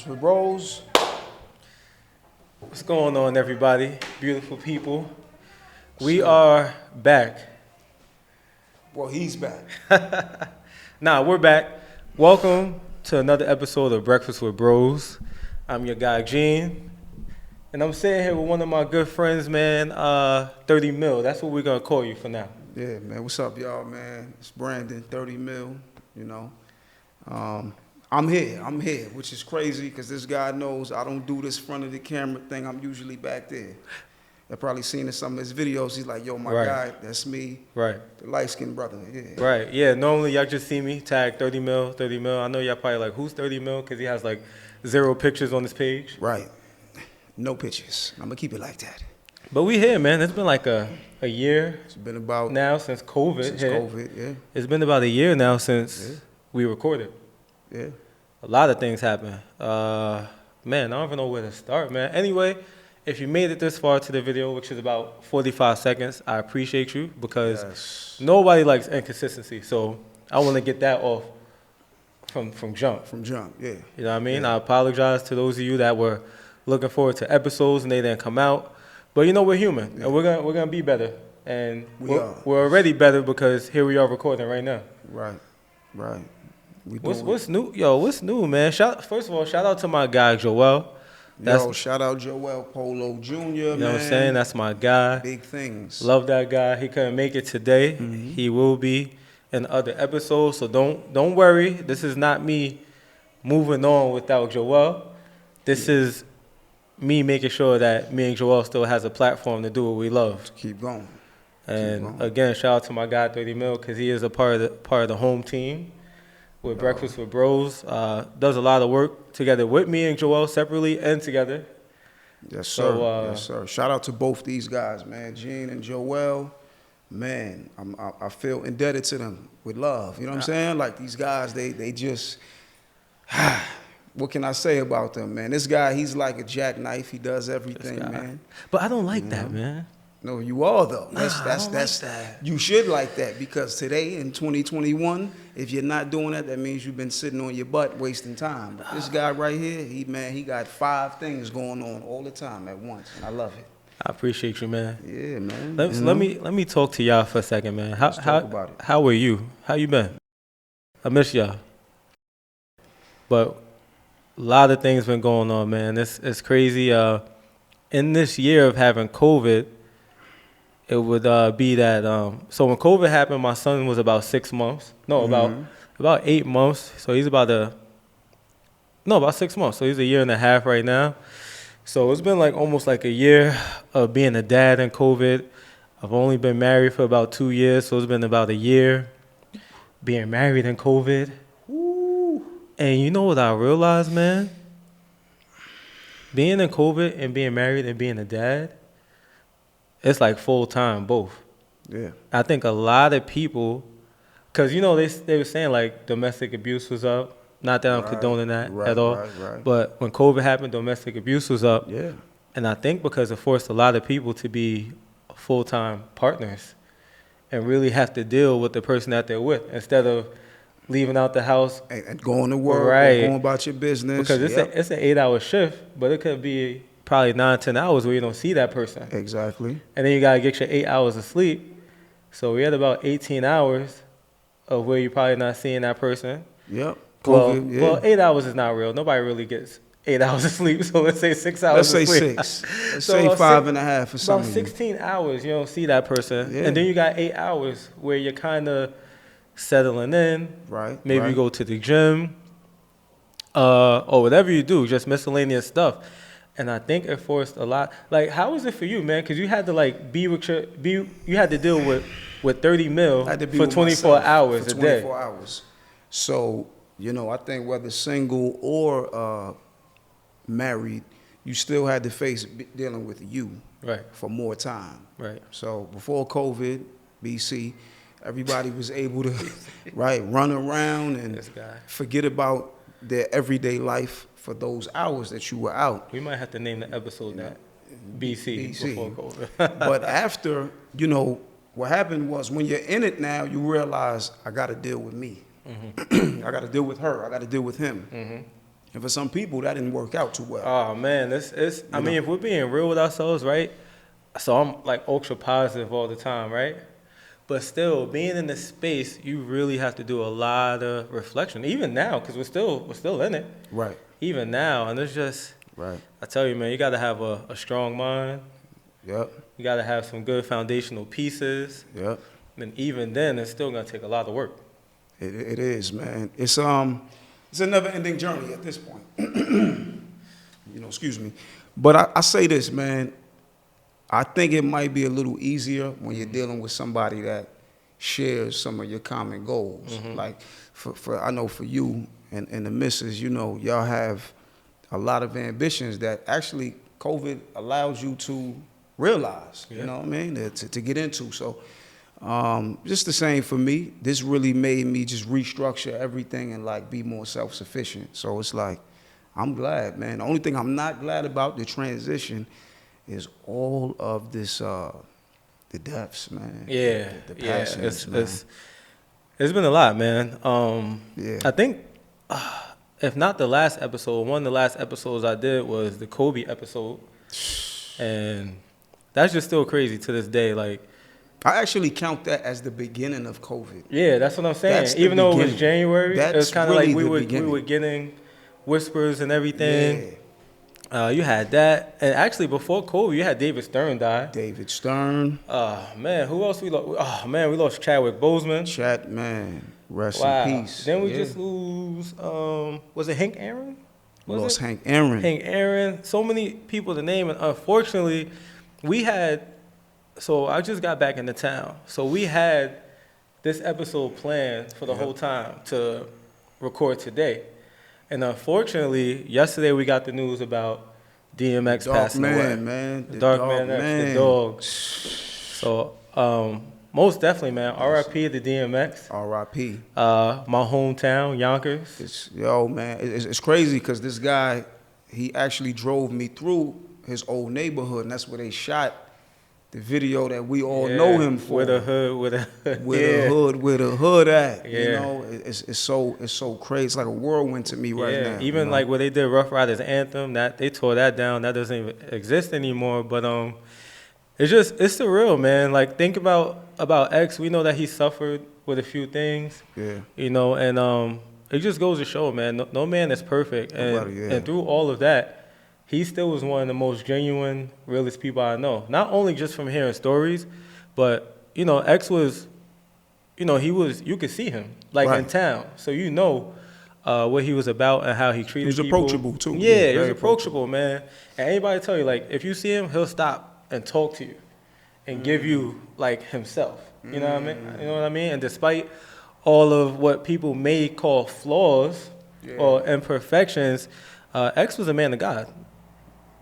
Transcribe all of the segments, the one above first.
Breakfast with Bros. What's going on, everybody? Beautiful people. We are back. Well, he's back. We're back. Welcome to another episode of Breakfast with Bros. I'm your guy, Gene. And I'm sitting here with one of my good friends, man, 30 Mil. That's what we're going to call you for now. Yeah, man. What's up, y'all, man? It's Brandon, 30 Mil, you know. I'm here, which is crazy because this guy knows I don't do this front of the camera thing. I'm usually back there. I've probably seen in some of his videos. He's like, yo, my guy, that's me. Right. The light-skinned brother, yeah. Right, yeah. Normally, y'all just see me tag 30 Mil, 30 Mil. I know y'all probably like, who's 30 Mil? Because he has like 0 pictures on his page. Right. No pictures. I'm going to keep it like that. But we here, man. It's been like a year. It's been about now since COVID hit. COVID, yeah. It's been about a year now since we recorded. Yeah. A lot of things happened. Man, I don't even know where to start, man. Anyway, if you made it this far to the video, which is about 45 seconds, I appreciate you because nobody likes inconsistency. So I want to get that off from jump. From jump, yeah. You know what I mean? Yeah. I apologize to those of you that were looking forward to episodes and they didn't come out. But you know, we're human, and we're gonna be better. And we're already better because here we are recording right now. Right. What's new? Yo, what's new, man? First of all, shout out to my guy, Joel. Shout out Joel Polo Jr., man. You know what I'm saying? That's my guy. Big things. Love that guy. He couldn't make it today. Mm-hmm. He will be in other episodes, so don't worry. This is not me moving on without Joel. This is me making sure that me and Joel still has a platform to do what we love. Keep going. And again, shout out to my guy 30 Mil because he is a part of the home team with Breakfast with Bros. Does a lot of work together with me and Joel separately and together. Yes, sir. Yes, sir. Shout out to both these guys, man, Gene and Joel. Man, I feel indebted to them with love. You know what I'm saying? Like these guys, they just. What can I say about them, man? This guy, he's like a jackknife. He does everything, man. But I don't like that, man. No, you are though. That's like that. You should like that because today in 2021, if you're not doing that, that means you've been sitting on your butt wasting time. But this guy right here, he got 5 things going on all the time at once, and I love it. I appreciate you, man. Yeah, man. Let me talk to y'all for a second, man. Let's talk about it. How are you? How you been? I miss y'all. But a lot of things been going on, man. It's crazy. In this year of having COVID, it would be that. So when COVID happened, my son was about 6 months. No, about 8 months. So he's about 6 months. So he's a year and a half right now. So it's been like almost like a year of being a dad in COVID. I've only been married for about 2 years, so it's been about a year being married in COVID. And you know what I realized, man? Being in COVID and being married and being a dad, it's like full time, both. Yeah. I think a lot of people, because, you know, they were saying like domestic abuse was up. Not that I'm condoning that at all. Right. But when COVID happened, domestic abuse was up. Yeah. And I think because it forced a lot of people to be full-time partners and really have to deal with the person that they're with instead of leaving out the house and going to work, right, or going about your business. Because it's an 8-hour shift, but it could be probably 9-10 hours where you don't see that person. Exactly. And then you got to get your 8 hours of sleep. So we had about 18 hours of where you're probably not seeing that person. Yep. COVID, well, 8 hours is not real. Nobody really gets 8 hours of sleep. So let's say 6 hours of sleep. Let's say 6. Let's say 5.5 or something. About 16 hours, you don't see that person. Yeah. And then you got 8 hours where you're kind of settling in. Right. Maybe you go to the gym or whatever you do, just miscellaneous stuff. And I think it forced a lot. Like, how was it for you, man? Because you had to like you had to deal with 30 mil for 24 hours a day. 24 hours. So, you know, I think whether single or married, you still had to face dealing with you for more time. Right. So before COVID, BC, everybody was able to run around and forget about their everyday life for those hours that you were out. We might have to name the episode that BC before COVID. But after, you know, what happened was when you're in it now, you realize I got to deal with me. Mm-hmm. I got to deal with her. I got to deal with him. Mm-hmm. And for some people, that didn't work out too well. Oh man, I mean, if we're being real with ourselves, right? So I'm like ultra positive all the time, right? But still, being in this space, you really have to do a lot of reflection. Even now, because we're still in it. Right. Even now, and it's just, Right. I tell you, man, you got to have a strong mind. Yep. You got to have some good foundational pieces. Yep. And even then, it's still gonna take a lot of work. It is, man. It's a never-ending journey at this point. Excuse me. But I say this, man. I think it might be a little easier when you're dealing with somebody that shares some of your common goals. Mm-hmm. Like, I know for you and the missus, y'all have a lot of ambitions that actually COVID allows you to realize, Yeah. you know what I mean, to get into. So just the same for me. This really made me just restructure everything and like be more self-sufficient. So it's like, I'm glad, man. The only thing I'm not glad about the transition is all of this, the deaths, man. Yeah, the passings, man. It's been a lot, man. Yeah. I think, if not the last episode, one of the last episodes I did was the Kobe episode, and that's just still crazy to this day. Like, I actually count that as the beginning of COVID. yeah, that's what I'm saying. That's the Even though it was beginning. January, it was That's kind of really like we the were getting whispers and everything. Yeah. You had that, and actually before Kobe, you had David Stern die. David Stern. Man, who else we lost? Oh man, we lost Chadwick Boseman. Chat, man. Rest Wow. in peace. Then we Yeah. just lose. Was it Hank Aaron? We lost Hank Aaron. Hank Aaron. So many people to name, and unfortunately, we had. So I just got back into town. So we had this episode planned for the whole time to record today, and unfortunately, yesterday we got the news about DMX passing away. The Dark dog Man, the dog. So most definitely, man. R.I.P. to DMX. R.I.P. My hometown, Yonkers. It's crazy because this guy, he actually drove me through his old neighborhood, and that's where they shot the video that we all know him for. With a hood, with a hood. Where the hood at. Yeah. You know, it's so crazy. It's like a whirlwind to me right now. Even like where they did Rough Riders Anthem, that they tore that down. That doesn't even exist anymore. But it's surreal, man. Like, think about X. We know that he suffered with a few things. Yeah. And it just goes to show, man, no man is perfect. And through all of that, he still was one of the most genuine, realest people I know. Not only just from hearing stories, but, X was, you could see him, like, in town. So what he was about and how he treated people. He was approachable, too. Yeah, he was approachable, man. And anybody tell you, like, if you see him, he'll stop and talk to you and give you, like, himself. You know what I mean? You know what I mean? And despite all of what people may call flaws or imperfections, X was a man of God.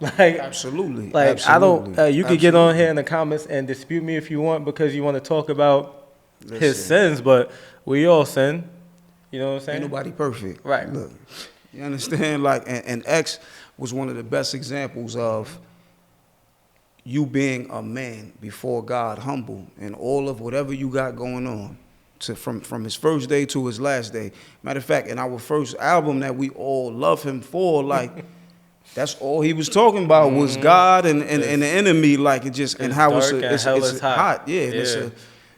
Like, absolutely. Like, absolutely. I don't. You could get on here in the comments and dispute me if you want because you want to talk about his sins, but we all sin. You know what I'm saying? Ain't nobody perfect. Right. Look, you understand? Like, and X was one of the best examples of you being a man before God, humble, and all of whatever you got going on. From his first day to his last day. Matter of fact, in our first album that we all love him for, like, that's all he was talking about was God and the enemy, like, it just, and how it's hot. Yeah, and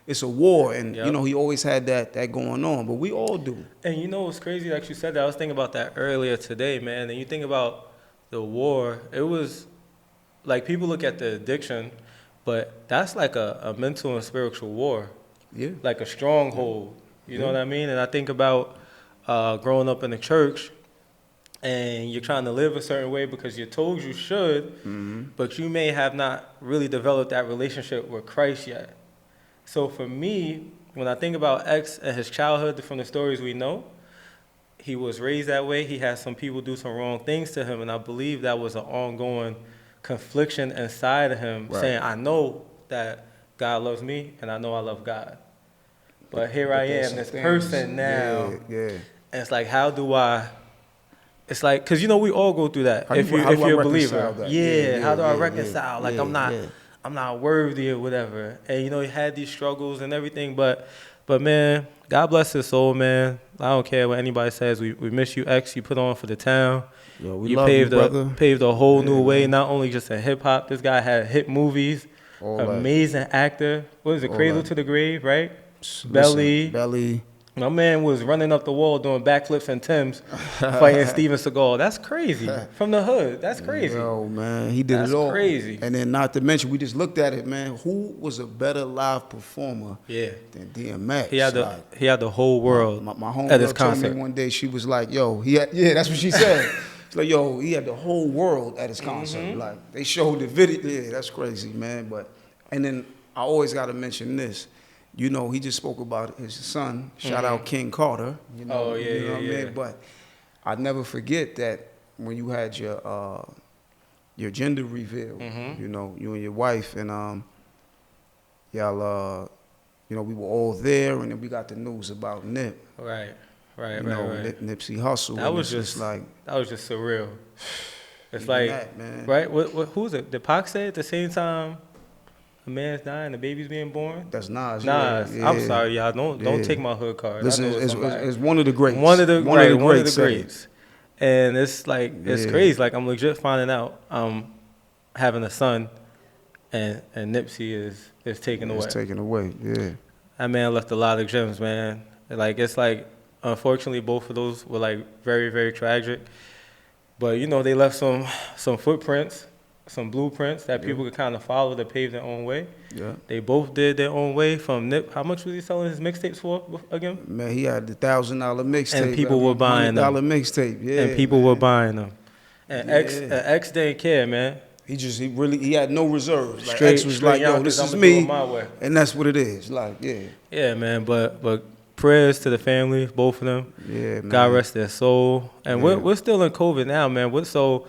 it's a war, and he always had that going on, but we all do. And you know what's crazy that you said that? I was thinking about that earlier today, man. And you think about the war, it was like people look at the addiction, but that's like a mental and spiritual war. Yeah. Like a stronghold. You know what I mean? And I think about growing up in the church, and you're trying to live a certain way because you're told you should, but you may have not really developed that relationship with Christ yet. So for me, when I think about X and his childhood from the stories we know, he was raised that way. He had some people do some wrong things to him, and I believe that was an ongoing confliction inside of him, saying, I know that God loves me, and I know I love God. But here I am, this person now. Yeah. And it's like, how do I... It's like, because, we all go through that. If you're a believer. How do I reconcile? Like, I'm not worthy or whatever. And, he had these struggles and everything. But man, God bless his soul, man. I don't care what anybody says. We miss you, X. You put on for the town. Yo, we love you, brother. Paved a whole new way, man. not only just in hip hop. This guy had hit movies. All Amazing actor. What is it? All Cradle that. to the Grave, right? Listen, Belly. Belly. My man was running up the wall doing backflips and Timbs, fighting Steven Seagal. That's crazy. From the hood. That's crazy. Yo, man, he did That's it all. crazy. And then not to mention, we just looked at it, man. Who was a better live performer than DMX? He had the whole world My at his homegirl told concert. me one day, she was like, yo, that's what she said. She's like, yo, he had the whole world at his concert. Mm-hmm. Like, they showed the video. Yeah, that's crazy, man. And then I always got to mention this. You know, he just spoke about his son. Shout out King Carter. You know, Oh, yeah, you know what I yeah. mean? But I'd never forget that when you had your gender reveal, you know, you and your wife, and y'all, you know, we were all there, and then we got the news about Nip. Right. You know, Nipsey Hussle. That was just surreal. It's like, that, man. right? What? Who's it? Did Pac say at the same time a man's dying, the baby's being born? That's Nas. Nas. Yeah. I'm sorry, y'all. Don't Yeah. take my hood card. Listen, I know it's one of the greats. One of the greats. greats. And it's like it's Yeah. crazy. Like I'm legit finding out having a son, and Nipsey is taken away. It's taken away. Yeah. That man left a lot of gems, man. Like it's like unfortunately both of those were like very, very tragic. But you know they left some footprints, some blueprints that people could kind of follow to pave their own way. Yeah. They both did their own way. From Nip, how much was he selling his mixtapes for again? Man, he had the $1,000 mixtape. And people were buying them. $100 mixtape. Yeah. And people were buying them. And Yeah. X didn't care, man. He had no reserves. Like, Straight- X was straight like, yo, Yonkers, this is I'ma do it me, my way. and that's what it is. Like, yeah. Yeah, man. But prayers to the family, both of them. Yeah, man. God rest their soul. And Yeah. we're still in COVID now, man. So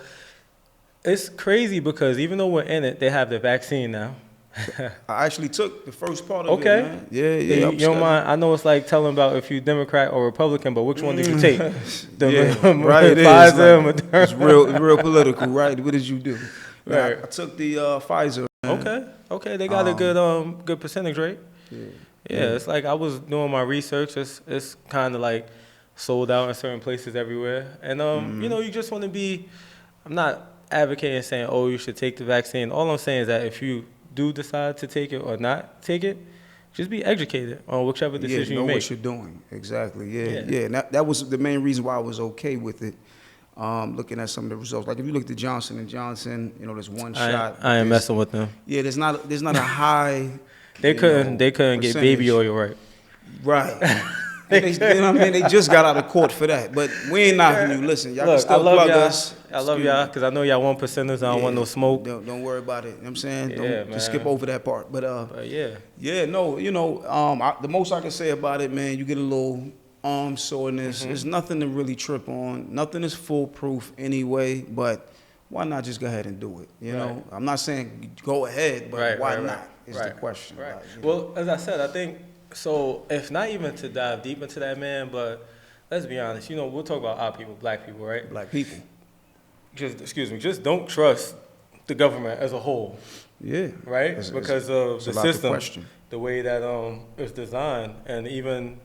it's crazy because even though we're in it, they have the vaccine now. I actually took the first part of Okay. it, man. Yeah. You don't mind? I know it's like telling about if you Democrat or Republican, but which one did you take? Right, it is. Pfizer, Like, Moderna? it's real political, right? What did you do? Man, Right. I took the Pfizer. Man. Okay, they got a good percentage rate. Yeah, it's like I was doing my research. It's kind of like sold out in certain places everywhere, and you know, you just want to be. I'm not advocating saying, oh, you should take the vaccine. All I'm saying is that if you do decide to take it or not take it, just be educated on whichever decision know you make. what you're doing. Exactly. Yeah. And that was the main reason why I was okay with it. Looking at some of the results, like if you look at Johnson & Johnson, you know, there's one shot. I ain't messing with them. Yeah, there's not a high. They couldn't get percentage. baby oil right. Right. You know what I mean? They just got out of court for that. But we ain't knocking you. Listen, y'all can Look, still plug us. I love y'all because I know y'all 1%ers. I don't want no smoke. Don't worry about it. You know what I'm saying? Yeah, Don't just skip over that part. But yeah. yeah, no, you know, the most I can say about it, man, you get a little arm soreness. There's nothing to really trip on. Nothing is foolproof anyway, but why not just go ahead and do it? You know? I'm not saying go ahead, but why not is the question. Right. Like, Well, as I said, I think, so if not even to dive deep into that, man, but let's be honest, you know, we'll talk about our people, black people, right? Black people. Just don't trust the government as a whole. Yeah. Right? Because of the system, the way that it's designed, and even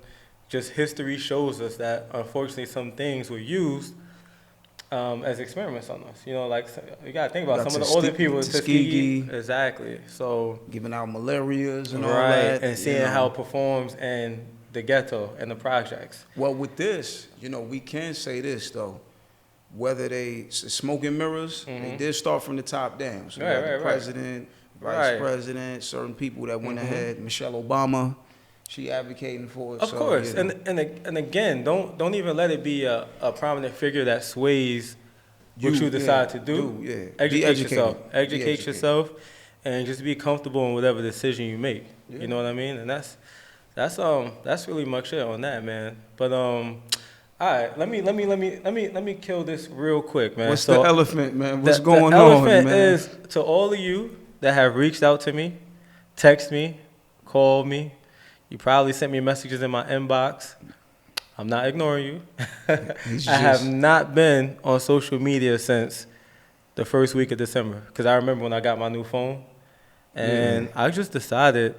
just history shows us that unfortunately some things were used as experiments on us. You know, like you gotta think about some of the older people, Tuskegee, exactly. So giving out malarias and all right, that, and seeing how it performs in the ghetto and the projects. Well, with this, you know, we can say this though. Whether they smoke and mirrors, they did start from the top down. So the president, vice president, certain people that went ahead. Michelle Obama, she advocating for it. Of course, you know. and again, don't even let it be a prominent figure that sways what you decide to do. Educate yourself, and just be comfortable in whatever decision you make. You know what I mean? And that's really much it on that, man. But all right, let me kill this real quick, man. What's the elephant, man? What's going on, man? The elephant is to all of you that have reached out to me, text me, called me. You probably sent me messages in my inbox. I'm not ignoring you. I have not been on social media since the first week of December because I remember when I got my new phone, and I just decided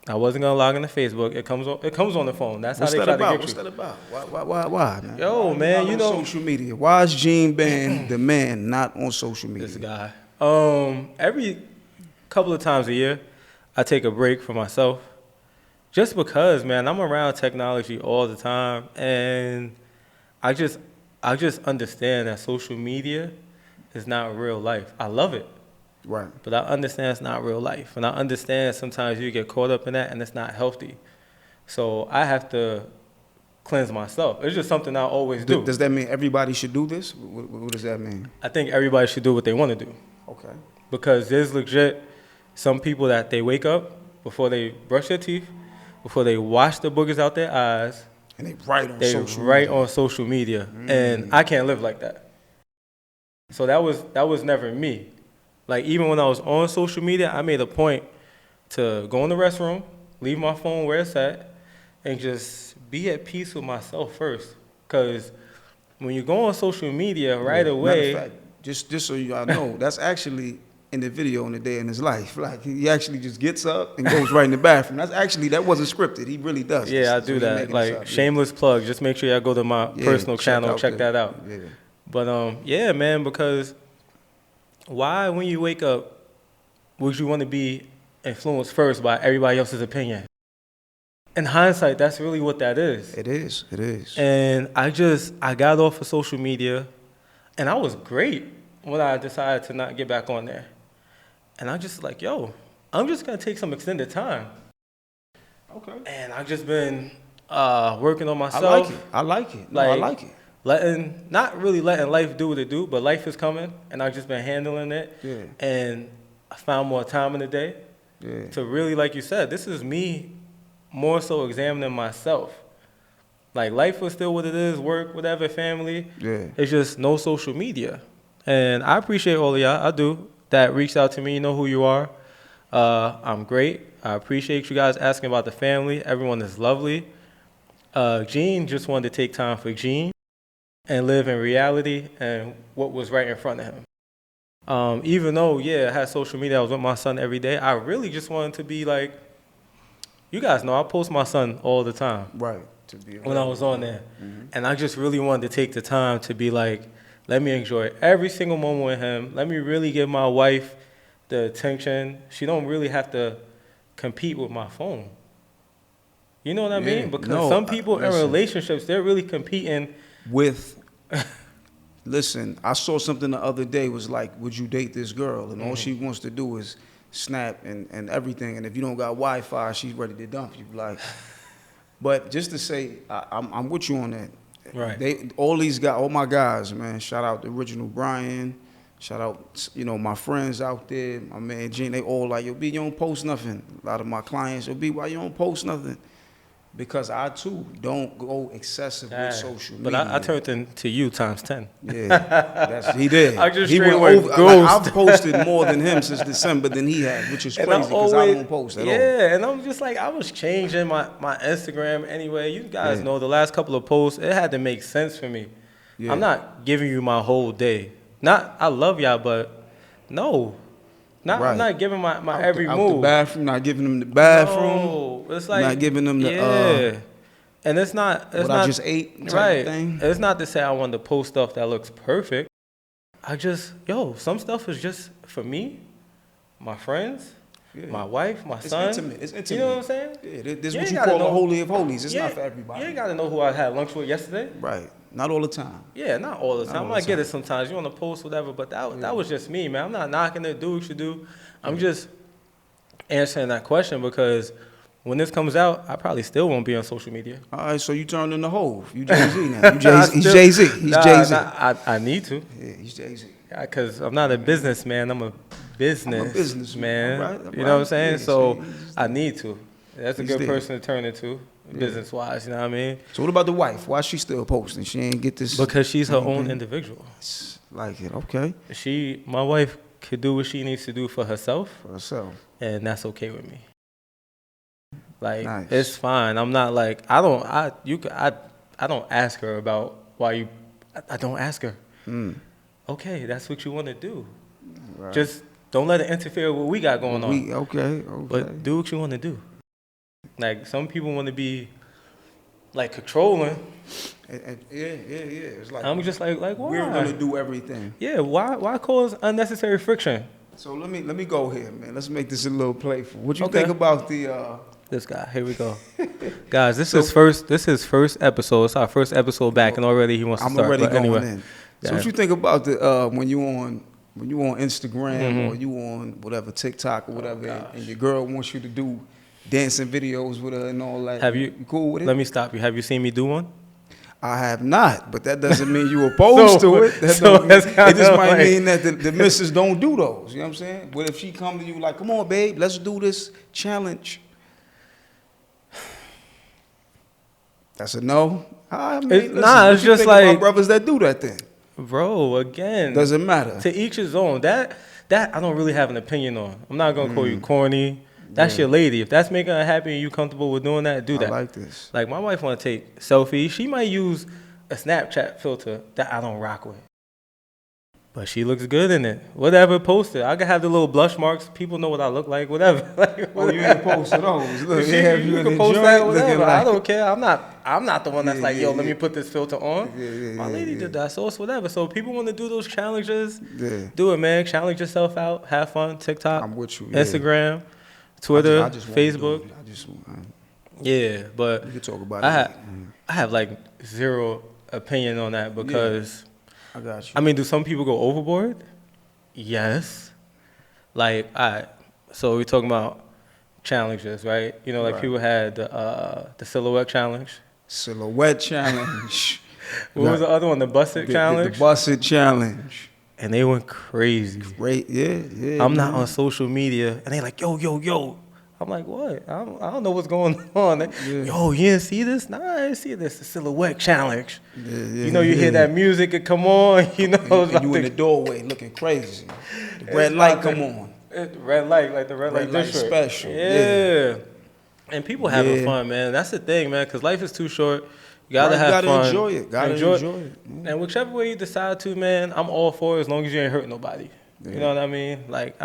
I wasn't gonna log into Facebook. It comes on the phone. That's What's how they that try about? to get What's you. that about? Why, man? Yo, Why man, not you on know social media. Why is Gene Band the man not on social media? this guy. Every couple of times a year, I take a break for myself, just because, man, I'm around technology all the time, and I just understand that social media is not real life. I love it. Right. But I understand it's not real life. And I understand sometimes you get caught up in that and it's not healthy. So I have to cleanse myself. It's just something I always do. Does that mean everybody should do this? What does that mean? I think everybody should do what they want to do. Okay. Because there's legit some people that they wake up before they brush their teeth, before they wash the boogers out their eyes. And they write on social media. And I can't live like that. So that was never me. Like, even when I was on social media, I made a point to go in the restroom, leave my phone where it's at, and just be at peace with myself first. Because when you go on social media right away... Matter of fact, just so y'all know, that's actually in the video in the day in his life. Like, he actually just gets up and goes right in the bathroom. That wasn't scripted. He really does. Yeah, I do that. Like, shameless plug. Just make sure y'all go to my personal channel, check that out. Yeah. But, yeah, man, because... why, when you wake up, would you want to be influenced first by everybody else's opinion? In hindsight, that's really what that is. It is. And I got off of social media, and I was great when I decided to not get back on there. And I just like, yo, I'm just going to take some extended time. Okay. And I've just been working on myself. I like it. I like it. Not really letting life do what it do, but life is coming, and I've just been handling it. Yeah. And I found more time in the day to really, like you said, this is me more so examining myself. Like, life is still what it is, work, whatever, family. Yeah. It's just no social media. And I appreciate all of y'all, I do, that reached out to me. You know who you are. I'm great. I appreciate you guys asking about the family. Everyone is lovely. Gene just wanted to take time for Gene and live in reality and what was right in front of him. Even though, I had social media, I was with my son every day, I really just wanted to be like, you guys know, I post my son all the time. Right. When I was on there. Mm-hmm. And I just really wanted to take the time to be like, let me enjoy every single moment with him. Let me really give my wife the attention. She don't really have to compete with my phone. You know what I mean? Because some people in relationships, they're really competing with. Listen, I saw something the other day, was like, would you date this girl? And all she wants to do is snap and everything. And if you don't got Wi-Fi, she's ready to dump you. Like, but just to say, I'm with you on that. Right. All my guys, man. Shout out the original Brian. Shout out, my friends out there. My man Gene. They all like, yo, B, you don't post nothing. A lot of my clients, yo, B, why you don't post nothing? Because I, too, don't go excessive with social media. But I turned into you times 10. Yeah, he did. I just he straight went went over. ghost. I've posted more than him since December than he had, which is crazy because I don't post at all. Yeah, and I'm just like, I was changing my Instagram anyway. You guys know the last couple of posts, it had to make sense for me. Yeah. I'm not giving you my whole day. I love y'all, but no. I'm not giving my every move. Out the bathroom, not giving them the bathroom. No, it's like, not giving them the and it's not I just ate type of thing. It's not to say I want to post stuff that looks perfect. Some stuff is just for me, my friends, my wife, my son. It's intimate. You know what I'm saying? Yeah, this is what you call the holy of holies. It's not for everybody. You ain't got to know who I had lunch with yesterday. Right. Not all the time. Yeah, not all the time. I get it sometimes. You want to post whatever, but that was just me, man. I'm not knocking it. Do what you do. I'm just answering that question because when this comes out, I probably still won't be on social media. All right, so you turned into Hove. You Jay-Z now. He's Jay-Z. He's Jay-Z. I need to. Yeah, he's Jay-Z. Because I'm not a businessman. I'm a businessman. Right. You know what I'm saying? Yeah, so I need to. That's a good person to turn into, business-wise. You know what I mean? So what about the wife? Why is she still posting? She ain't get this? Because she's her own individual. Like it, okay. My wife could do what she needs to do for herself. And that's okay with me. Like, nice. It's fine. I'm not like, I don't ask her about why you, I don't ask her. Okay, that's what you want to do. Right. Just don't let it interfere with what we got going on. Okay. But do what you want to do. Like some people want to be like controlling. Yeah. It's like I'm just like why? we're gonna do everything. Yeah, why cause unnecessary friction? So let me go here, man. Let's make this a little playful. What you Okay. think about the? This guy, here we go. Guys, this is his first episode. It's our first episode back, and already he wants to I'm start. already But going anyway, in. So what you think about the when you on Instagram or you on whatever TikTok or whatever, and your girl wants you to do dancing videos with her and all that? Have you cool with it? Let me stop you. Have you seen me do one? I have not, but that doesn't mean you opposed to it. That so don't that's mean, kinda it just might like- mean that the missus don't do those. You know what I'm saying? But if she come to you like, come on, babe, let's do this challenge. That's a no. I mean, It's- listen, nah, what it's you just think about like- brothers that do that thing. Bro, again, Doesn't matter. to each his own. That I don't really have an opinion on. I'm not gonna call you corny. That's Yeah. your lady. If that's making her happy and you comfortable with doing that, do I that. like this. Like my wife want to take selfies. She might use a Snapchat filter that I don't rock with, but she looks good in it. Whatever, post it. I can have the little blush marks. People know what I look like. Whatever. Like, Oh, you ain't post those. Look, you they have you in can the post joint that. looking Whatever. I like. don't care. I'm not the one that's Yeah, like, yo, yeah, let me yeah. put this filter on. Yeah, My lady did that, so it's whatever. So people want to do those challenges. Yeah. Do it, man. Challenge yourself out. Have fun. TikTok, I'm with you. Yeah. Instagram, Twitter, I just wanna do Facebook. it. Yeah, but We could talk about I it. have like zero opinion on that because I got you. I mean, do some people go overboard? Yes. Like, so we're talking about challenges, right? You know, like Right. people had the silhouette challenge. Silhouette challenge. What was the other one? The busted challenge. The busted challenge. And they went crazy. Great. Yeah. I'm not man. on social media, and they like, yo. I'm like, what? I don't know what's going on. Yo, you didn't see this? Nah, I didn't see this. The silhouette challenge. Yeah, You know, you hear that music, it come on. You know, it's And you in like the doorway looking crazy. The red light come on. Red light, like the red light light district. special, Yeah. And people having Yeah. fun, man. That's the thing, man, because life is too short. You gotta Right, have gotta fun. enjoy it. Gotta enjoy it. And whichever way you decide to, man, I'm all for it as long as you ain't hurt nobody. Yeah. You know what I mean? Like,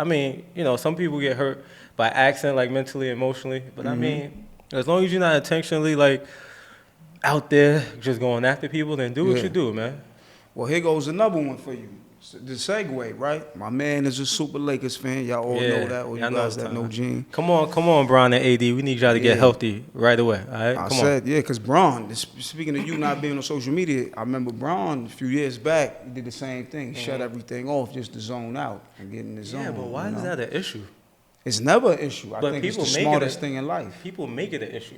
you know, some people get hurt by accident, like mentally, emotionally. But I mean, as long as you're not intentionally, like, out there just going after people, then do what Yeah. you do, man. Well, here goes another one for you. The segue, right? My man is a super Lakers fan. Y'all all know that. Or you y'all know guys it's that know time. Gene. Come on, Bron and AD. We need y'all to get Yeah. healthy right away. All right, I come said, yeah, because Braun, speaking of you not being on social media, I remember Braun a few years back, he did the same thing. He shut everything off just to zone out and get in the zone. Yeah, but why you is know? that an issue? It's never an issue. I But think it's the people make it smartest a- thing in life. People make it an issue.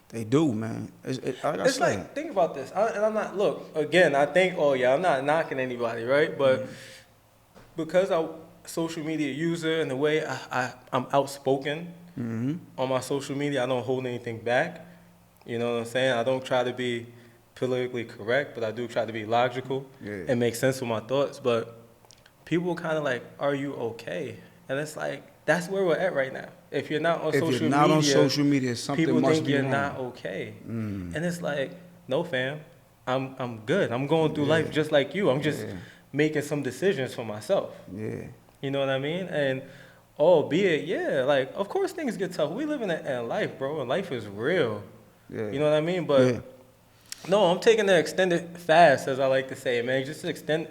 They do, man. Like I It's said, like, think about this. And I'm not, look, again, I think, I'm not knocking anybody, right? But because I'm a social media user and the way I'm outspoken on my social media, I don't hold anything back. You know what I'm saying? I don't try to be politically correct, but I do try to be logical and make sense of my thoughts. But people kind of like, are you okay? And it's like, that's where we're at right now. If you're not on if social you're not media, on social media, something people must think be you're wrong. not okay. And it's like, no, fam, I'm good. I'm going through life just like you. I'm just making some decisions for myself. Yeah. You know what I mean? And albeit, like, of course things get tough. We live in a life, bro, and life is real. Yeah. You know what I mean? But no, I'm taking the extended fast, as I like to say, man. Just extended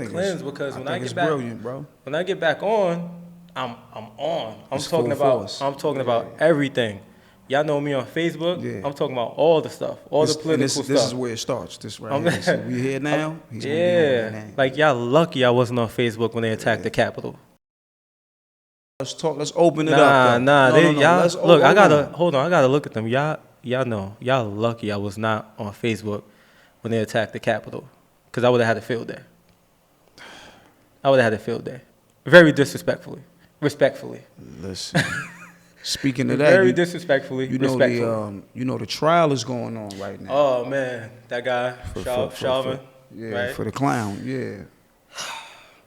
cleanse, because when I get back, brilliant, bro. when I get back on, I'm on. It's full force. I'm talking about everything. Y'all know me on Facebook. Yeah. I'm talking about all the stuff, all the political stuff. This is where it starts. This right here. So we here now. He's gonna be on Yeah, there now. like y'all lucky I wasn't on Facebook when they attacked the Capitol. Let's talk. Let's open it Nah, up. nah. No, Y'all let's look. I hold gotta on. hold on. I gotta look at them. Y'all know. Y'all lucky I was not on Facebook when they attacked the Capitol, because I would have had a field day. I would have had a field day. Very disrespectfully. Respectfully. Listen. Speaking of that, Very disrespectfully. you know respectfully. the trial is going on right now. Oh man, that guy, Chauvin. Yeah, right? for the clown. Yeah.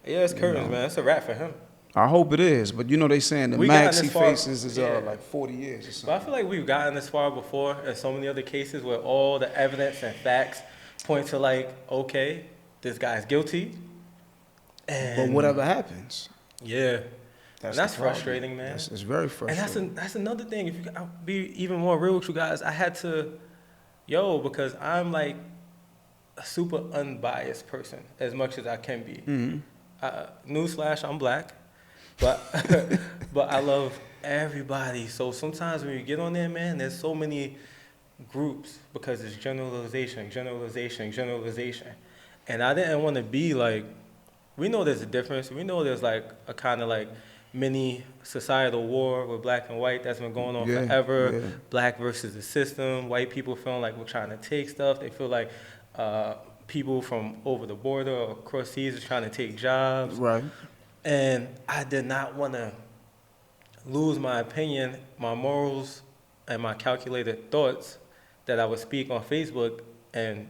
Yeah, it's curtains, man. It's a wrap for him. I hope it is, but you know they saying the We max gotten he this far- faces is yeah. like 40 years or But I something. feel like we've gotten this far before in so many other cases where all the evidence and facts point to like, okay, this guy's guilty. But whatever happens, Yeah. That's frustrating, man. It's very frustrating. And that's another thing. If you, I'll be even more real with you guys, I had to, because I'm like a super unbiased person as much as I can be. Newsflash, I'm black, but but I love everybody. So sometimes when you get on there, man, there's so many groups because it's generalization, and I didn't want to be like. We know there's a difference. We know there's like a kind of like mini societal war with black and white that's been going on forever. Yeah. Black versus the system. White people feeling like we're trying to take stuff. They feel like people from over the border or across seas are trying to take jobs. Right. And I did not want to lose my opinion, my morals, and my calculated thoughts that I would speak on Facebook and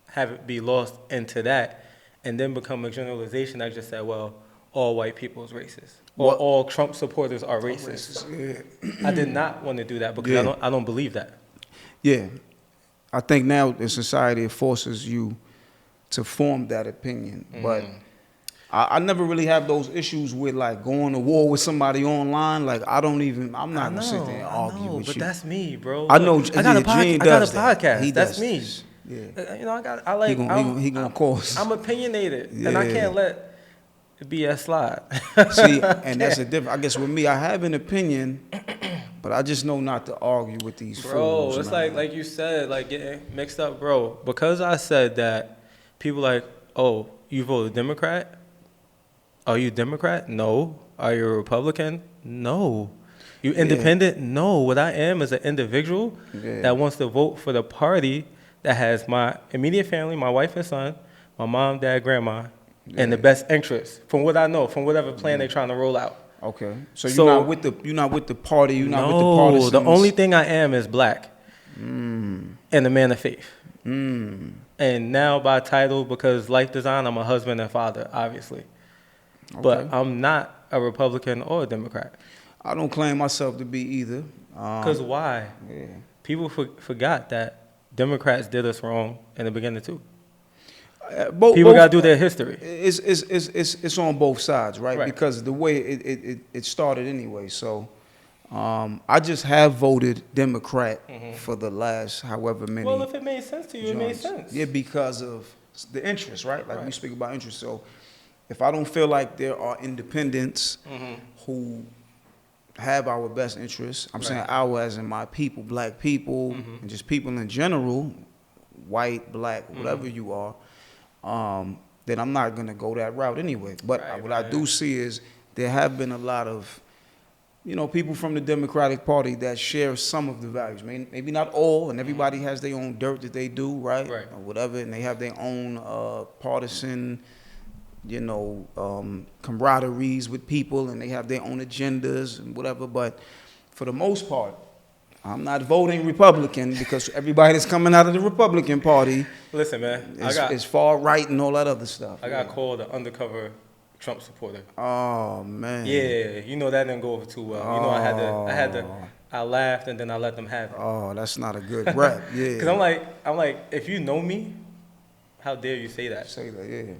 have it be lost into that. And then become a generalization that just said, well, all white people is racist. Or all Trump supporters are racist. Yeah. I did not want to do that because I don't believe that. Yeah. I think now in society it forces you to form that opinion. But I never really have those issues with like going to war with somebody online. Like I'm not gonna sit there and argue with you. But that's me, bro. I know. I got a podcast. He that's does me. This. Yeah. He gonna cause. I'm opinionated, and I can't let the BS slide. See, and that's a difference. I guess with me, I have an opinion, but I just know not to argue with these fools. Bro, it's like you said, like getting mixed up, bro. Because I said that, people like, oh, you voted Democrat? Are you Democrat? No. Are you a Republican? No. You independent? No. What I am is an individual that wants to vote for the party that has my immediate family, my wife and son, my mom, dad, grandma, and the best interests, from what I know, from whatever plan they're trying to roll out. Okay. So you're not with the party, you're not with the partisans. No, the only thing I am is black and a man of faith. And now by title, because life design, I'm a husband and father, obviously. Okay. But I'm not a Republican or a Democrat. I don't claim myself to be either. Because why? Yeah. People forgot that Democrats did us wrong in the beginning too. People got to do their history. It's on both sides, right? Because the way it started anyway. So I just have voted Democrat for the last however many. Well, if it made sense to you, it made sense. Yeah, because of the interest, right? Like we speak about interest. So if I don't feel like there are independents who have our best interests, I'm saying our as in my people, black people, and just people in general, white, black, whatever you are, then I'm not going to go that route anyway. But what I do see is there have been a lot of, people from the Democratic Party that share some of the values. Maybe not all, and everybody has their own dirt that they do, right? Or whatever, and they have their own partisan camaraderies with people, and they have their own agendas and whatever. But for the most part, I'm not voting Republican because everybody that's coming out of the Republican Party, listen, man, is far right and all that other stuff. I got called an undercover Trump supporter. Oh man. Yeah, that didn't go over too well. I laughed and then I let them have it. Oh, that's not a good rap. Yeah. Because I'm like, if you know me, how dare you say that? Say that, yeah.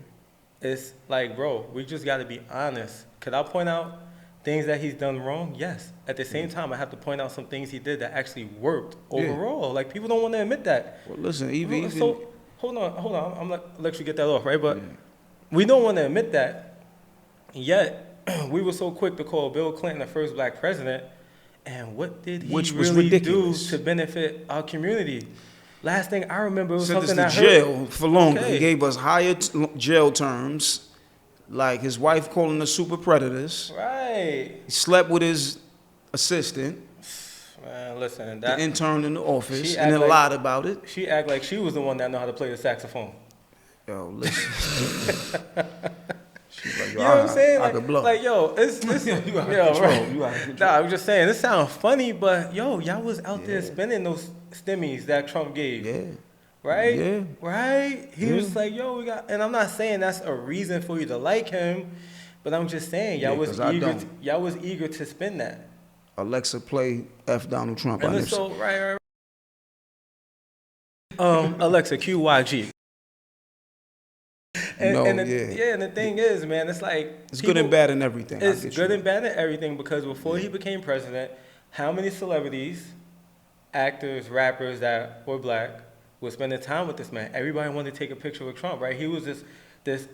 It's like, bro, we just got to be honest. Could I point out things that he's done wrong? Yes. At the same time, I have to point out some things he did that actually worked overall. Yeah. Like, people don't want to admit that. Well, listen, even so, hold on. I'm going to let you get that off, right? But we don't want to admit that. Yet, we were so quick to call Bill Clinton the first black president. And what did he really do to benefit our community? Last thing I remember was something I heard. Sent us to jail for longer. Okay. He gave us higher jail terms, like his wife calling us super predators. Right. He slept with his assistant. Man, listen. The intern in the office, and then lied about it. She act like she was the one that know how to play the saxophone. Yo, listen. She's like, you know what I'm saying? I could blow. Like, it's you out right. Nah, I'm just saying, this sounds funny, but y'all was out there spending those stimmies that Trump gave. Yeah. Right? Yeah. Right? He was like, and I'm not saying that's a reason for you to like him, but I'm just saying y'all was eager to spend that. Alexa, play F Donald Trump. And so, right. Alexa, QYG. And the thing is, man, it's like it's good and bad in everything. It's good and bad in everything because before he became president, how many celebrities, actors, rappers that were black were spending time with this man? Everybody wanted to take a picture with Trump, right? He was this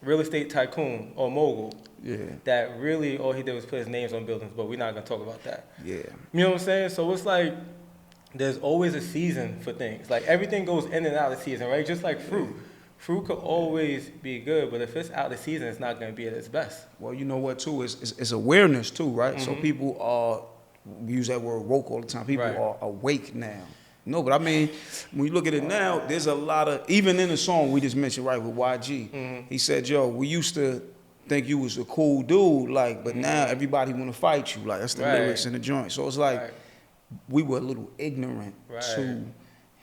real estate tycoon or mogul. Yeah. That really all he did was put his names on buildings, but we're not gonna talk about that. Yeah. You know what I'm saying? So it's like there's always a season for things. Like everything goes in and out of season, right? Just like fruit. Yeah. Fruit could always be good, but if it's out of season, it's not gonna be at its best. Well, you know what too? It's awareness too, right? So people are, we use that word woke all the time. People are awake now. No, but I mean, when you look at it now, there's a lot of, even in the song we just mentioned, right, with YG, he said, yo, we used to think you was a cool dude, like, but now everybody want to fight you. Like, that's the lyrics in the joint. So it's like we were a little ignorant to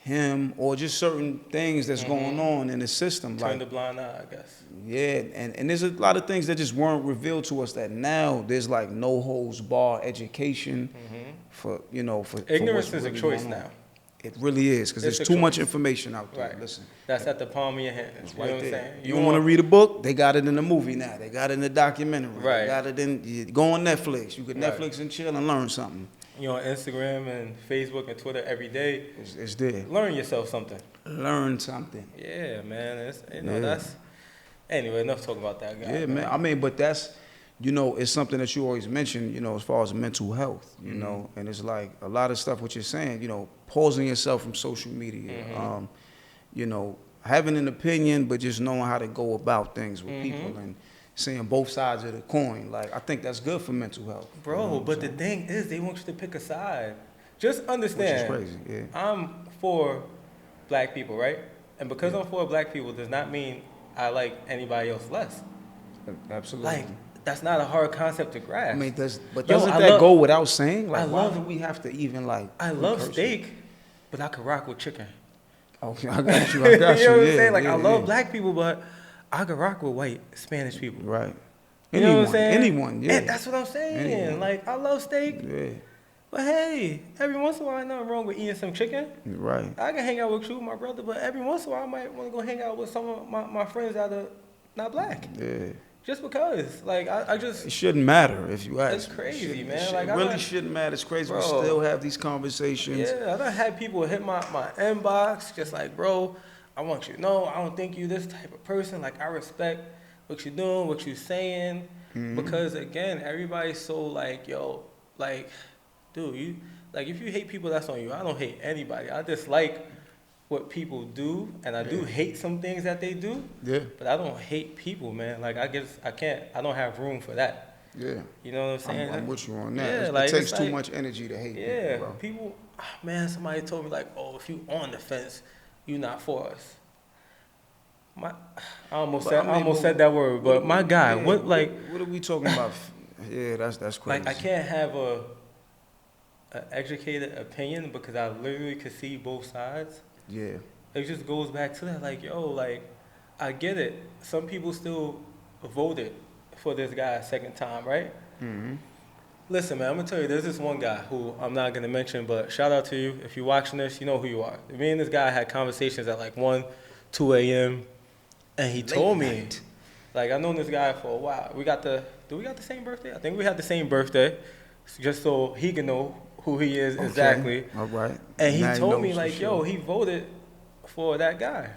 him or just certain things that's going on in the system. Turn the blind eye, I guess. Yeah, and there's a lot of things that just weren't revealed to us that now there's like no holds bar education for, you know, for ignorance is a choice now. It really is, because there's too much information out there. Right. Listen. That's at the palm of your hand. It's right, right there. What I'm saying? You don't want to read a book? They got it in the movie now. They got it in the documentary. Right. They got it in, you go on Netflix. You could Netflix and chill and learn something. You're on Instagram and Facebook and Twitter every day. It's there. Learn yourself something. Learn something. Yeah, man. It's, you know, that's... Anyway, enough talk about that guy. Yeah, man. I mean, but that's... You know, it's something that you always mention, you know, as far as mental health, you know, and it's like a lot of stuff what you're saying, you know, pausing yourself from social media, you know, having an opinion, but just knowing how to go about things with people and seeing both sides of the coin. Like, I think that's good for mental health. Bro, you know but the thing is, they want you to pick a side. Just understand, which is crazy, I'm for black people, right? And because I'm for black people does not mean I like anybody else less. Absolutely. Like, that's not a hard concept to grasp. I mean, doesn't that go without saying? Like, why do we have to even like? I love steak, but I could rock with chicken. Okay, I got you. I got you. You know what I'm saying? Like, I love black people, but I could rock with white, Spanish people. Right. You know what I'm saying? Anyone, yeah. And that's what I'm saying. Anyone. Like, I love steak. Yeah. But hey, every once in a while, I nothing wrong with eating some chicken. Right. I can hang out with you, my brother, but every once in a while, I might want to go hang out with some of my friends that are not black. Yeah. Just because, like, I just... It shouldn't matter if you ask. It's crazy, man. It like, really shouldn't matter. It's crazy. We still have these conversations. Yeah, I done had people hit my inbox just like, bro, I want you to know, I don't think you this type of person. Like, I respect what you're doing, what you're saying. Because, again, everybody's so like, yo, like, dude, you... Like, if you hate people, that's on you. I don't hate anybody. I just like what people do, and I do hate some things that they do. Yeah. But I don't hate people, man. Like, I don't have room for that. Yeah. You know what I'm saying? I'm with you on that. Yeah, it takes too much energy to hate people, bro. People, man, somebody told me, like, oh, if you on the fence, you not for us. I almost said that word, but my guy, what are we talking about? Yeah, that's crazy. Like, I can't have an educated opinion because I literally could see both sides. Yeah. It just goes back to that, like, yo, like, I get it. Some people still voted for this guy a second time, right? Listen, man, I'm going to tell you, there's this one guy who I'm not going to mention, but shout out to you. If you're watching this, you know who you are. Me and this guy had conversations at like 1, 2 a.m., and he told me, like, I've known this guy for a while. Do we got the same birthday? I think we had the same birthday, just so he can know who he is exactly. All right. And he told me, like, yo, he voted for that guy.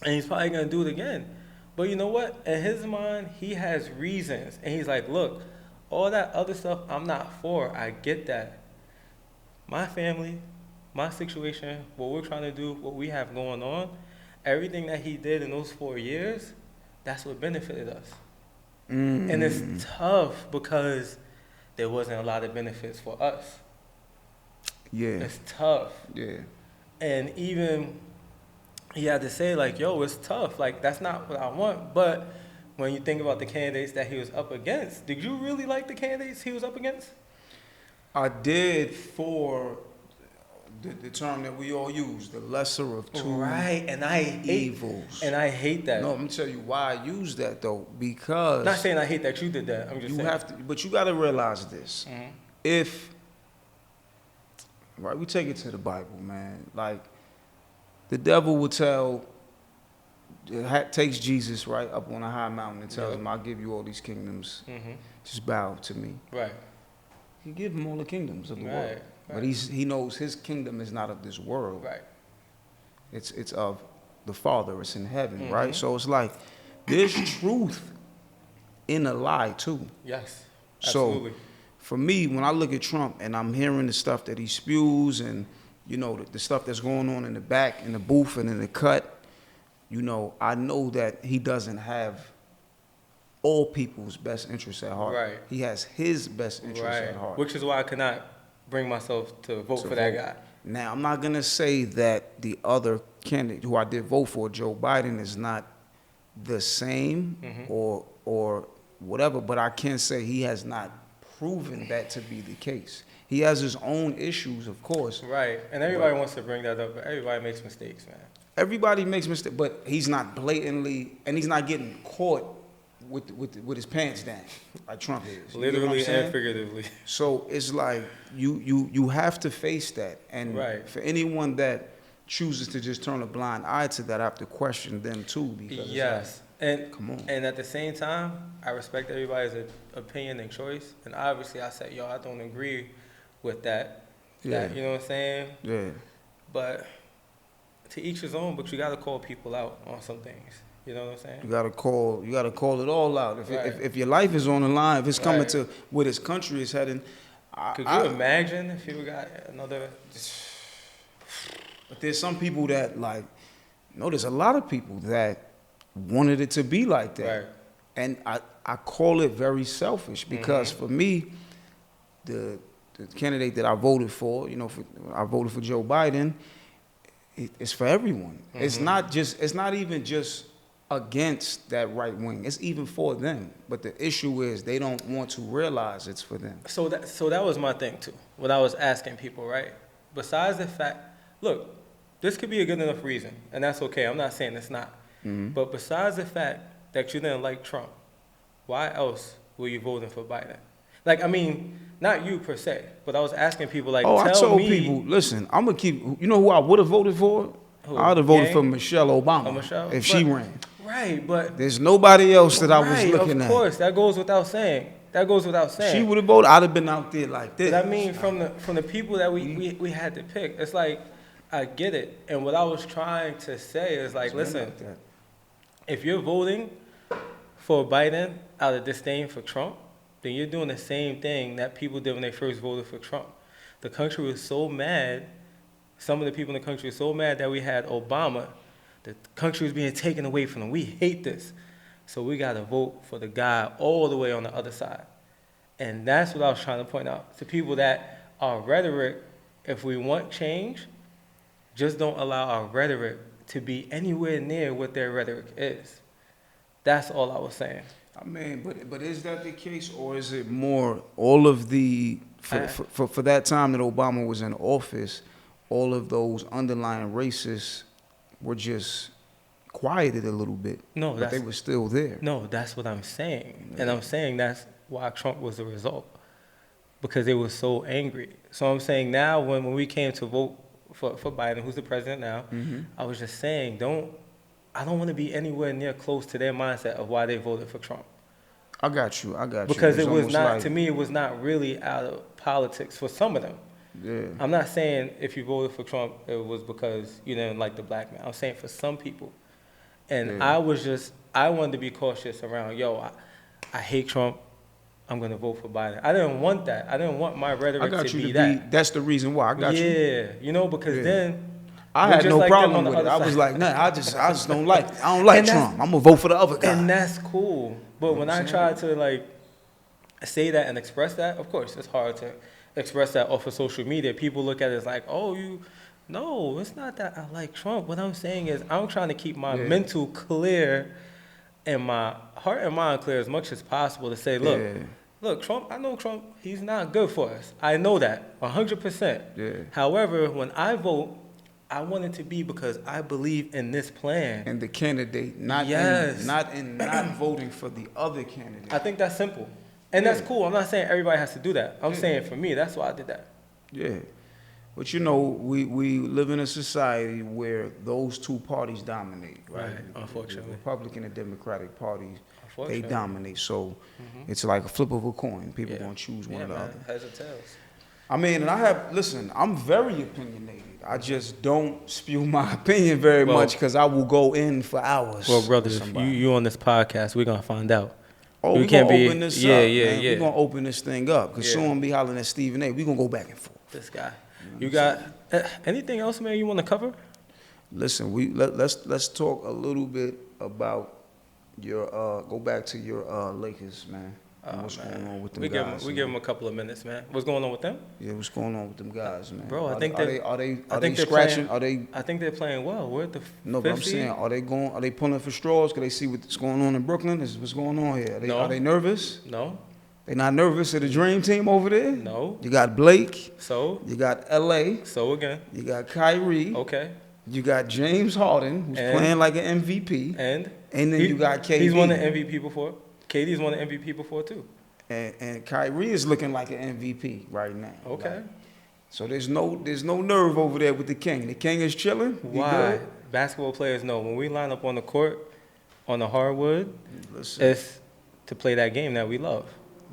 And he's probably going to do it again. But you know what? In his mind, he has reasons. And he's like, look, all that other stuff I'm not for. I get that. My family, my situation, what we're trying to do, what we have going on, everything that he did in those 4 years, that's what benefited us. And it's tough because there wasn't a lot of benefits for us. Yeah. It's tough. Yeah. And even he had to say, like, yo, it's tough. Like, that's not what I want. But when you think about the candidates that he was up against, did you really like the candidates he was up against? I did, for the term that we all use, the lesser of two and I evils. And I hate that. No, I'm gonna tell you why I use that though, because not saying I hate that you did that. I'm just saying. But you gotta realize this. If we take it to the Bible, man. Like, the devil will tell takes Jesus right up on a high mountain and tells him, "I'll give you all these kingdoms. Just bow to me." Right. He give him all the kingdoms of the world, Right. but he knows his kingdom is not of this world. Right. It's of the Father. It's in heaven, right? So it's like there's truth in a lie too. Yes. Absolutely. So for me, when I look at Trump and I'm hearing the stuff that he spews and the stuff that's going on in the back, in the booth and in the cut, I know that he doesn't have all people's best interests at heart. Right. He has his best interests at heart. Which is why I cannot bring myself to vote for that guy. Now, I'm not going to say that the other candidate who I did vote for, Joe Biden, is not the same or whatever, but I can say he has not proven that to be the case. He has his own issues, of course. Right, and everybody wants to bring that up, but everybody makes mistakes, man. Everybody makes mistakes, but he's not blatantly, and he's not getting caught with his pants down like Trump is. Literally and figuratively. So it's like you have to face that, and for anyone that chooses to just turn a blind eye to that, I have to question them too. Because come on. And at the same time, I respect everybody's opinion and choice, and obviously I said, I don't agree with that. Yeah. You know what I'm saying? Yeah. But to each his own. But you got to call people out on some things. You know what I'm saying? You gotta call it all out. If your life is on the line, if it's coming to where this country is heading, could you imagine if you got another? But there's some people that there's a lot of people that wanted it to be like that, right. And I call it very selfish because for me, the candidate that I voted for, I voted for Joe Biden. It's for everyone. It's not even just against that right wing. It's even for them. But the issue is they don't want to realize it's for them. So that was my thing too. What I was asking people, right? Besides the fact, look, this could be a good enough reason, and that's okay. I'm not saying it's not. But besides the fact that you didn't like Trump, why else were you voting for Biden? Not you per se, but I was asking people I told people, listen, I'm gonna keep. You know who I would have voted for? I would have voted for Michelle Obama if she ran. Right, but there's nobody else that I was looking at. Of course, that goes without saying. She would have voted. I'd have been out there like this. But from the people that we had to pick, it's like I get it. And what I was trying to say is listen, if you're voting for Biden out of disdain for Trump, then you're doing the same thing that people did when they first voted for Trump. The country was so mad. Some of the people in the country were so mad that we had Obama. The country was being taken away from them. We hate this. So we got to vote for the guy all the way on the other side. And that's what I was trying to point out to people that our rhetoric, if we want change, just don't allow our rhetoric to be anywhere near what their rhetoric is. That's all I was saying. But is that the case, or is it more all of the for that time that Obama was in office, all of those underlying racists were just quieted a little bit? No, but they were still there. No, that's what I'm saying, and I'm saying that's why Trump was the result, because they were so angry. So I'm saying now, when we came to vote for Biden, who's the president now, I was just saying I don't want to be anywhere near close to their mindset of why they voted for Trump. I got you. Because it was not, to me, it was not really out of politics for some of them. Yeah. I'm not saying if you voted for Trump, it was because you didn't like the black man. I'm saying for some people. And I wanted to be cautious around, I hate Trump. I'm going to vote for Biden. I didn't want that. I didn't want my rhetoric to be that. That's the reason why. I got you. Yeah, because then I had no problem with it. I was like, I just don't like it. I don't like Trump. I'm going to vote for the other guy. And that's cool. But when I try to say that and express that, of course, it's hard to express that off of social media. People look at it as no, it's not that I like Trump. What I'm saying is I'm trying to keep my mental clear and my heart and mind clear as much as possible to say, look, Trump, I know Trump, he's not good for us. I know that 100%. Yeah. However, when I vote, I want it to be because I believe in this plan. And the candidate, not voting for the other candidate. I think that's simple. And that's cool. I'm not saying everybody has to do that. I'm saying for me, that's why I did that. Yeah. But you know, we live in a society where those two parties dominate, right? Unfortunately. The Republican and Democratic parties, they Unfortunately. dominate. So it's like a flip of a coin. People Yeah. gonna choose one or the man. other. Heads or tails. I mean, and I'm very opinionated. I just don't spew my opinion very Well- much because I will go in for hours. Well, with brothers, somebody. you on this podcast, we're gonna find out. Oh, we we can't gonna be- open this yeah, up, yeah, man. yeah. We gonna open this thing up because Yeah. soon I'm be hollering at Stephen A. We gonna go back and forth. This guy. You got anything else, man? You want to cover? Listen, let's talk a little bit about your go back to your Lakers, man. And what's going on with them guys? We give them a couple of minutes, man. What's going on with them? Yeah, what's going on with them guys, man? Bro, I think are they they're scratching? playing- I think they're playing well. We're at the No, but I'm fifth seed? saying, are they pulling for straws? Can they see what's going on in Brooklyn? This is what's going on here. No. Are they nervous? No, They not nervous at the dream team over there? no. You got Blake, So you got LA, so again. you got Kyrie, Okay. you got James Harden, who's And- playing like an MVP, And then you got KD. He's won the MVP before. KD's won the MVP before too. and Kyrie is looking like an MVP right now. Okay. Like, so there's no nerve over there with the King. The King is chilling. He Why? good? Basketball players know when we line up on the court, on the hardwood, Listen, it's to play that game that we love.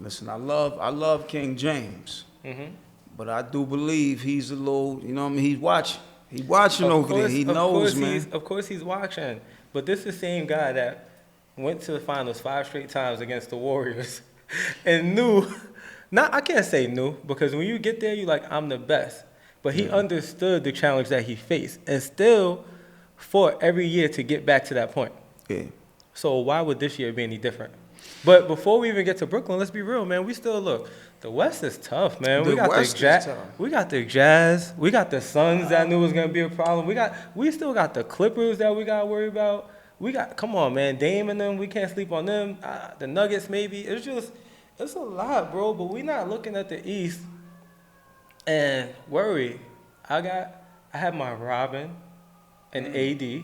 listen. I love King James, Mm-hmm. but I do believe he's a little. You know what I mean? He's watching. He's watching over there. He knows, man. Of course he's watching. But this is the same guy that went to the finals 5 straight times against the Warriors and knew, I can't say knew, because when you get there, you're like, I'm the best. But he understood the challenge that he faced and still fought every year to get back to that point. Yeah. So why would this year be any different? But before we even get to Brooklyn, let's be real, man. We still look. The West is tough, man. The West is tough. We got the Jazz. We got the Suns that knew was gonna be a problem. We still got the Clippers that we got to worry about. Come on, man. Dame and them, we can't sleep on them. The Nuggets maybe. It's a lot, bro. But we not looking at the East and worry. I had my Robin and AD,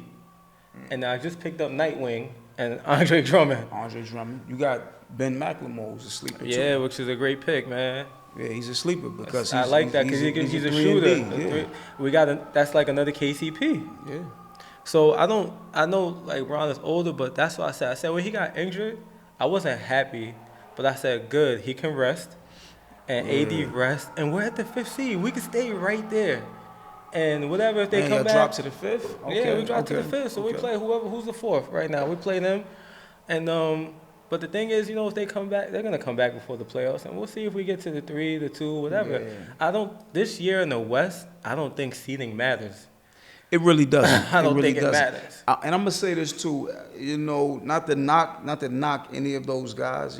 and I just picked up Nightwing and Andre Drummond. Andre Drummond. You got Ben McLemore, who's a sleeper Yeah, too. which is a great pick, man. Yeah, he's a sleeper because I like that because he's a 3 shooter. and D, yeah. That's like another KCP. Yeah. So I know like Bron is older, but that's what I said. I said when he got injured, I wasn't happy, but I said good, he can rest, and AD rest, and we're at the 5th seed. We can stay right there, and whatever if they Man, come y'all back. drop to the 5th? Yeah, we dropped to the 5th, so we okay. play who's the 4th right now. We play them, and but the thing is, if they come back, they're gonna come back before the playoffs, and we'll see if we get to the 3, the 2, whatever. Yeah. This year in the West, I don't think seeding matters. It really doesn't. I don't really think it doesn't. matters. And I'm gonna say this too, not to knock any of those guys,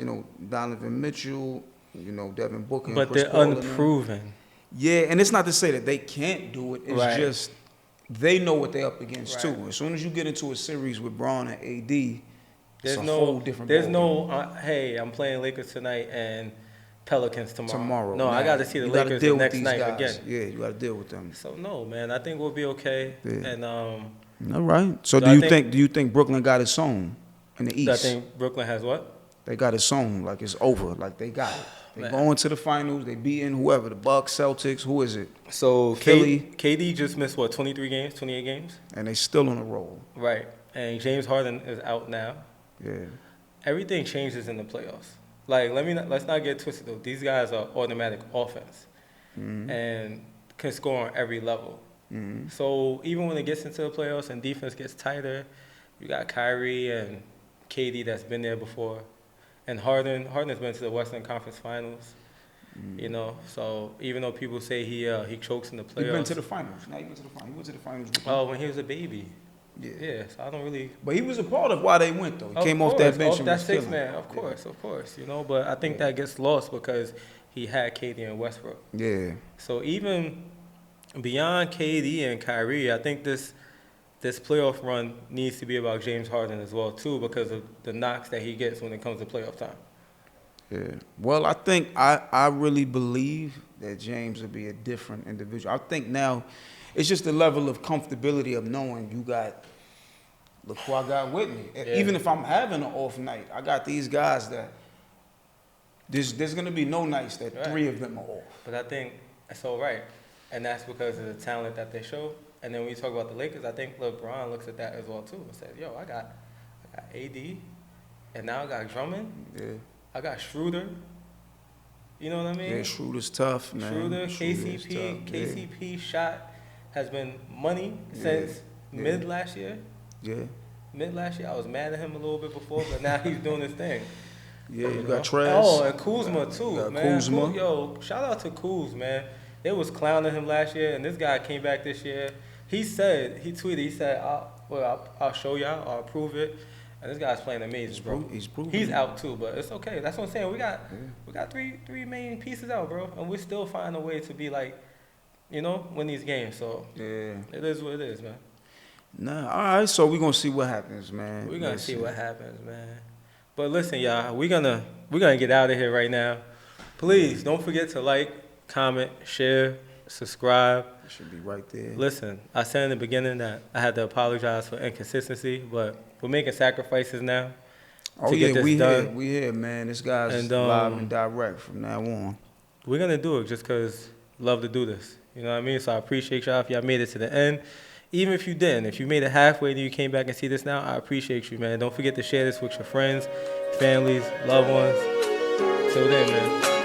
Donovan Mitchell, Devin Booker, and But Chris they're Paul and them. unproven. Yeah, and it's not to say that they can't do it. It's Right. just they know what they're up against Right. too. As soon as you get into a series with Braun and AD, There's it's a no, whole different. there's ballgame. no. Hey, I'm playing Lakers tonight and Pelicans tomorrow. No, man. I got to see the You gotta Lakers deal the with next these night guys. again. Yeah, you got to deal with them. So no, man, I think we'll be okay. Yeah. And All right. So So do I you think- think Brooklyn got it sewn in the I East? think Brooklyn has what? They got it sewn, like it's over, like they got it. They Man. going to the finals. They beating whoever, the Bucks, Celtics, who is it? So Philly. KD just missed what 23 games, 28 games, And they still on a roll. right? And James Harden is out now. Yeah. Everything changes in the playoffs. Like let's not get twisted though. These guys are automatic offense and can score on every level. Mm-hmm. So even when it gets into the playoffs and defense gets tighter, you got Kyrie and KD that's been there before, and Harden has been to the Western Conference Finals. So even though people say he chokes in the playoffs, He been to the finals. Now he went to the finals. He went to the finals. With them. oh, when he was a baby, Yeah. so I don't really. But he was a part of why they went though. He Of came off course, that bench and that was six killing. man, of course, But I think that gets lost because he had KD and Westbrook. Yeah. So even beyond KD and Kyrie, I think this playoff run needs to be about James Harden as well too, because of the knocks that he gets when it comes to playoff time. Yeah. Well, I think I really believe that James will be a different individual. I think now it's just the level of comfortability of knowing you got, look who I got with me. Yeah. Even if I'm having an off night, I got these guys that there's gonna be no nights that Right. 3 of them are off. But I think so, right. and that's because of the talent that they show. And then when you talk about the Lakers, I think LeBron looks at that as well too and says, "Yo, I got AD, and now I got Drummond. Yeah. I got Schroeder. You know what I mean? Yeah, Schroeder's tough, man. Schroeder, Schroeder's KCP, tough. KCP shot has been money since mid last year. Yeah. Mid last year, I was mad at him a little bit before, but now he's doing his thing. Yeah, you know? got Trez. Oh, and Kuzma too, man. Kuzma. Yo, shout out to Kuz, man. They was clowning him last year, and this guy came back this year. He tweeted, he said, I'll show y'all, I'll prove it. And this guy's playing amazing, bro. He's out too, but it's okay. That's what I'm saying. We got three main pieces out, bro, and we still find a way to be like, win these games. So it is what it is, man. Nah, all right. So we're gonna see what happens, man. We're gonna see what happens, man. But listen, y'all, we're gonna get out of here right now. Please don't forget to like, comment, share, subscribe. It should be right there. Listen, I said in the beginning that I had to apologize for inconsistency, but we're making sacrifices now to get this done. We here, man. This guy's live and direct from now on. We're gonna do it just because love to do this. You know what I mean? So I appreciate y'all if y'all made it to the end. Even if you didn't, if you made it halfway and you came back and see this now, I appreciate you, man. Don't forget to share this with your friends, families, loved ones. Till then, man.